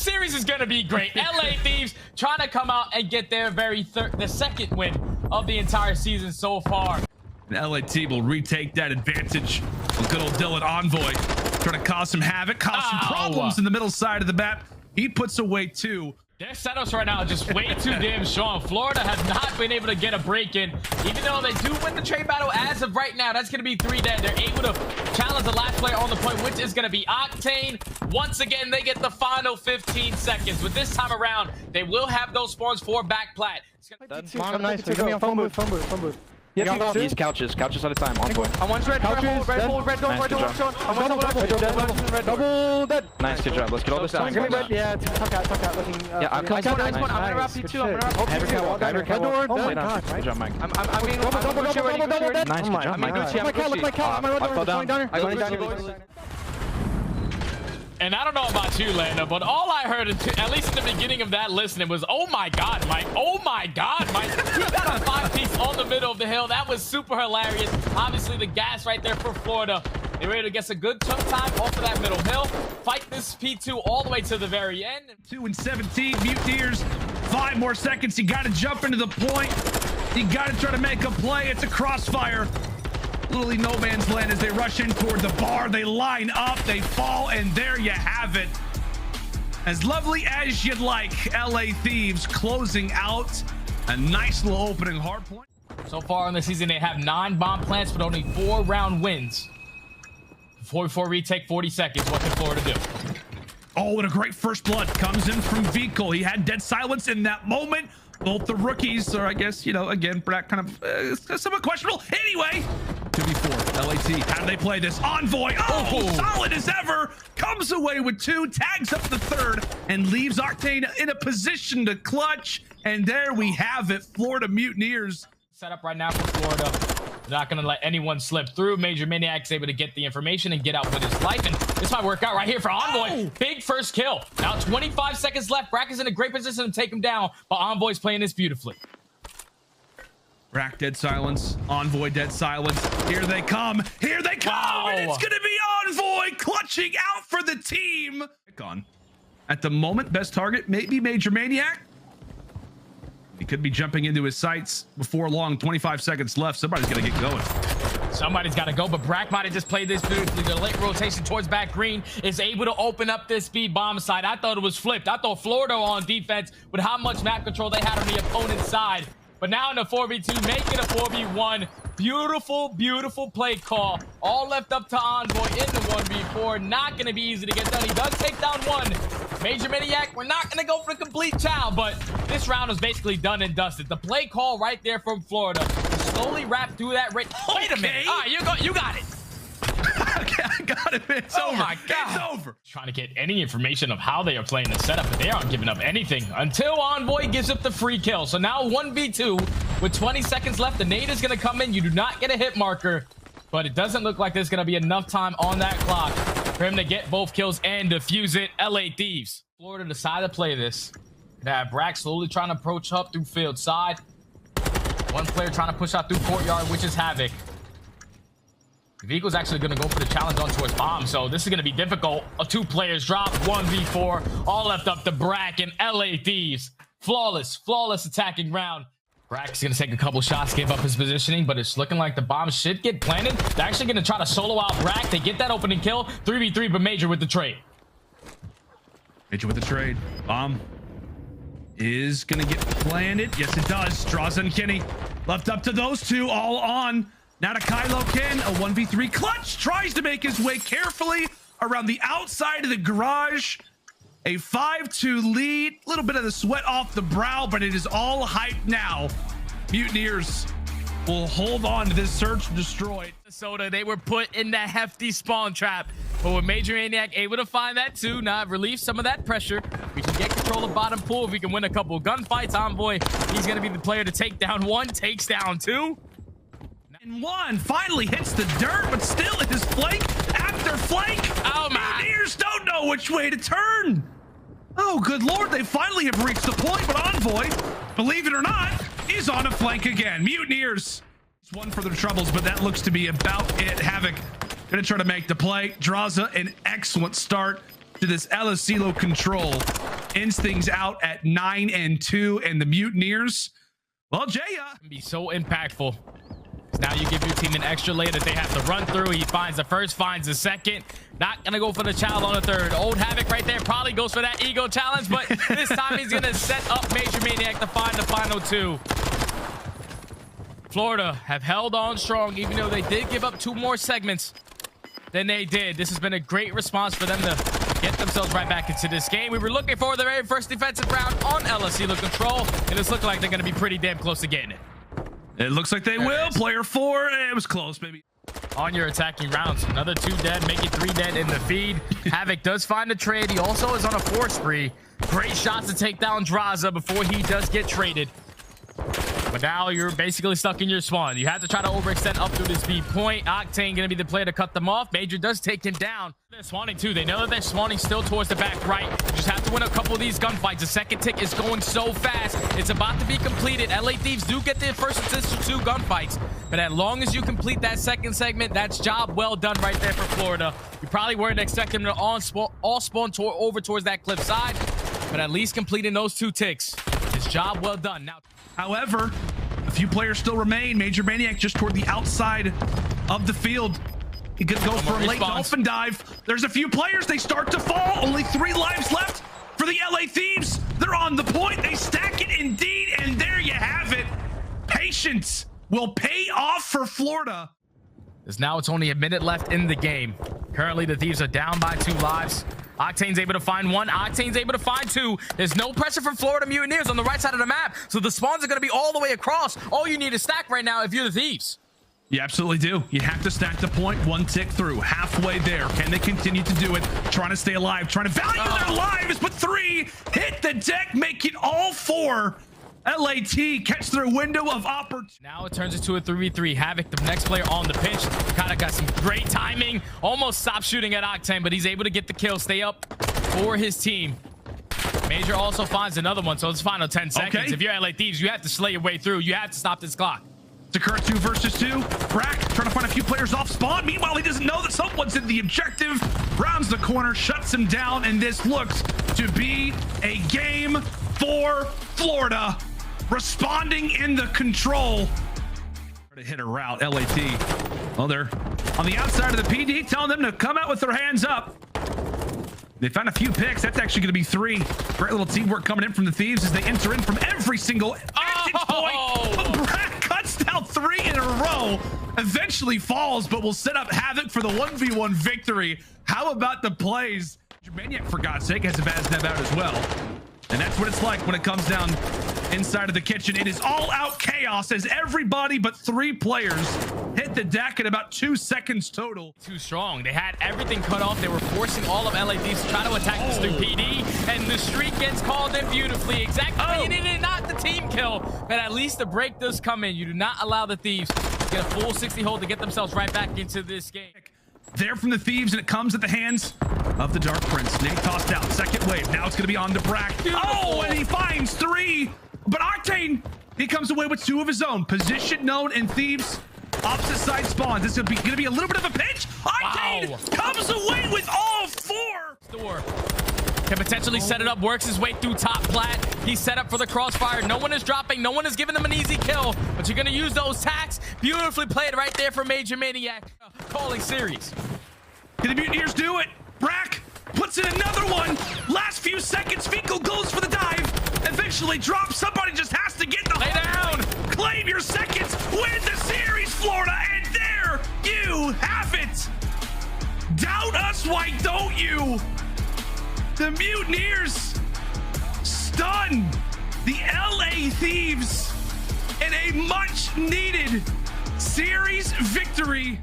series is going to be great. LA Thieves trying to come out and get their the second win of the entire season so far. The LA team will retake that advantage. Good old Dylan Envoy trying to cause some havoc, cause some problems in the middle side of the map. He puts away 2. Their setups right now are just way too damn strong. Florida has not been able to get a break in, even though they do win the trade battle as of right now. That's going to be 3 dead. They're able to challenge the last player on the point, which is going to be Octane. Once again, they get the final 15 seconds. But this time around, they will have those spawns for back plat. Nice. Give me a phone booth. Yeah, these couches at a time. On point. I'm one red hole, red zone. Double dead. Nice, good job. Let's get all this down. Yeah, tuck out. Yeah, I'm gonna wrap you too. I'm gonna wrap you too. Oh my god. Good job, Mike. I'm being double dead. Nice, good job, Mike. Look at my cat. I go down. And I don't know about you, Lando, but all I heard, at least in the beginning of that listening, was, oh my God, Mike. Oh my God, Mike. You got a 5-piece on the middle of the hill. That was super hilarious. Obviously, the gas right there for Florida. They were able to get a good chunk time off of that middle hill. Fight this P2 all the way to the very end. 2 and 17, Mutineers. 5 more seconds. You got to jump into the point. You got to try to make a play. It's a crossfire. Literally no man's land as they rush in toward the bar. They line up, they fall, and there you have it. As lovely as you'd like, LA Thieves closing out a nice little opening hard point. So far in the season, they have 9 bomb plants, but only 4 round wins. Before retake, 40 seconds. What can Florida do? Oh, and a great first blood comes in from Vehicle. He had dead silence in that moment. Both the rookies are, I guess, you know, again, Brack kind of somewhat questionable. Anyway, 2v4, LAT. How do they play this? Envoy, solid as ever, comes away with 2, tags up the 3rd, and leaves Octane in a position to clutch. And there we have it, Florida Mutineers. Set up right now for Florida. They're not going to let anyone slip through. Major Maniac's able to get the information and get out with his life. And this might work out right here for Envoy. Big first kill. Now 25 seconds left. Brack is in a great position to take him down, but Envoy's playing this beautifully. Brack dead silence. Envoy dead silence. Here they come. Here they come. Wow. And it's going to be Envoy clutching out for the team. At the moment, best target maybe Major Maniac. He could be jumping into his sights before long. 25 seconds left. Somebody's going to get going. Somebody's got to go, but Brack might have just played this beautifully. The late rotation towards back green is able to open up this speed bomb side. I thought it was flipped. I thought Florida on defense with how much map control they had on the opponent's side. But now in the 4v2, make it a 4v1. Beautiful, beautiful play call. All left up to Envoy in the 1v4. Not going to be easy to get done. He does take down 1. Major Maniac, we're not going to go for the complete chow, but this round was basically done and dusted. The play call right there from Florida. Slowly wrap through that rate. Wait a minute. All right, you got it. Okay, I got it. It's over. My God. It's over. Trying to get any information of how they are playing the setup, but they aren't giving up anything until Envoy gives up the free kill. So now 1v2 with 20 seconds left. The nade is going to come in. You do not get a hit marker, but it doesn't look like there's going to be enough time on that clock for him to get both kills and defuse it. LA Thieves. Florida decided to play this. Now Brack slowly trying to approach up through field side. One player trying to push out through courtyard, which is Havoc. Vehicle's actually going to go for the challenge onto his bomb, so this is going to be difficult. 2 players drop, 1v4, all left up to Brack and LA Thieves. Flawless attacking round. Brack's going to take a couple shots, give up his positioning, but it's looking like the bomb should get planted. They're actually going to try to solo out Brack. They get that opening kill. 3v3, but Major with the trade. Major with the trade. Bomb is going to get planted. Yes, it does. Drazah and Kenny left up to those 2, all on. Now to Kylo Ken, a 1v3 clutch, tries to make his way carefully around the outside of the garage. A 5-2 lead, a little bit of the sweat off the brow, but it is all hype now. Mutineers will hold on to this search and destroy. Minnesota, they were put in that hefty spawn trap, but with Major Maniac able to find that 2, now relieve some of that pressure. We can get control of bottom pool if we can win a couple gunfights. Envoy, he's going to be the player to take down 1, takes down 2. And 1 finally hits the dirt, but still it is flank after flank. Oh my! Mutineers don't know which way to turn. Oh, good Lord, they finally have reached the point, but Envoy, believe it or not, is on a flank again. Mutineers, it's 1 for their troubles, but that looks to be about it. Havoc gonna try to make the play. Drazah, an excellent start to this aBeZy control. ends things out at 9-2, and the Mutineers, well, Jaya Can be so impactful. Now you give your team an extra layer that they have to run through. He finds the first, finds the second. Not gonna go for the child on the third. Old Havoc right there probably goes for that ego challenge, but this time he's gonna set up Major Maniac to find the final two. Florida have held on strong, even though they did give up 2 more segments than they did. This has been a great response for them to get themselves right back into this game. We were looking for the very first defensive round on LSC control, and it's looking like they're gonna be pretty damn close to getting it. It looks like they will. Player 4. It was close, maybe. On your attacking rounds, another 2 dead, make it 3 dead in the feed. Havoc does find a trade. He also is on a 4 spree. Great shots to take down Drazah before he does get traded. But now you're basically stuck in your spawn. You have to try to overextend up through this B point. Octane gonna be the player to cut them off. Major does take him down. They're spawning too. They know that they're spawning still towards the back right. You just have to win a couple of these gunfights. The second tick is going so fast. It's about to be completed. LA Thieves do get their first assist to 2 gunfights. But as long as you complete that second segment, that's job well done right there for Florida. You probably weren't expecting them to all spawn over towards that cliff side. But at least completing those 2 ticks is job well done. Now, However, a few players still remain. Major Maniac just toward the outside of the field. He could go for a late dolphin dive. There's a few players. They start to fall. Only 3 lives left for the LA Thieves. They're on the point. They stack it indeed. And there you have it. Patience will pay off for Florida. as now it's only a minute left in the game. Currently, the Thieves are down by 2 lives. Octane's able to find 1. Octane's able to find 2. There's no pressure from Florida Mutineers on the right side of the map, so the spawns are going to be all the way across. All you need is stack right now if you're the Thieves. You absolutely do. You have to stack the point 1 tick through. Halfway there. Can they continue to do it? Trying to stay alive. Trying to value their lives. But 3 hit the deck. Make it all 4. LAT catch their window of opportunity. Now it turns into a 3v3. Havoc, the next player on the pinch. Kind of got some great timing. Almost stopped shooting at Octane, but he's able to get the kill. Stay up for his team. Major also finds another one, so it's final 10 seconds. Okay. If you're LA Thieves, you have to slay your way through. You have to stop this clock. It's a current 2 versus 2. Brack trying to find a few players off spawn. Meanwhile, he doesn't know that someone's in the objective. Rounds the corner, shuts him down, and this looks to be a game for Florida. Responding in the control. To hit a route, LAT. Well, they're on the outside of the PD, telling them to come out with their hands up. They found a few picks. That's actually going to be 3. Great little teamwork coming in from the Thieves as they enter in from every single vantage point. But Brack cuts down 3 in a row. Eventually falls, but will set up Havoc for the 1v1 victory. How about the plays? Maniac, for God's sake, has a bad snap out as well. And that's what it's like when it comes down inside of the kitchen. It is all out chaos as everybody but 3 players hit the deck in about 2 seconds total. Too strong. They had everything cut off. They were forcing all of LA Thieves to try to attack this through PD, and the streak gets called in beautifully. Exactly what you needed, not the team kill, but at least the break does come in. You do not allow the Thieves to get a full 60 hold to get themselves right back into this game. There from the Thieves, and it comes at the hands of the Dark Prince. Nate tossed out. Second wave. Now it's going to be on to Brack. Oh, and he finds 3. But Octane, he comes away with 2 of his own. Position known in Thieves. Opposite side spawns. This is going to be a little bit of a pinch. Octane comes away with all 4. Store can potentially set it up, works his way through top plat. He's set up for the crossfire. No one is dropping. No one is giving them an easy kill, but you're going to use those tacks. Beautifully played right there for Major Maniac. Calling series. Can the Mutineers do it? Brack puts in another one. Last few seconds, Fecal goes for the dive. Eventually drops. Somebody just has to get the lay down. Claim your seconds. Win the series, Florida. And there you have it. Doubt us, why don't you? The Mutineers stun the LA Thieves in a much needed series victory.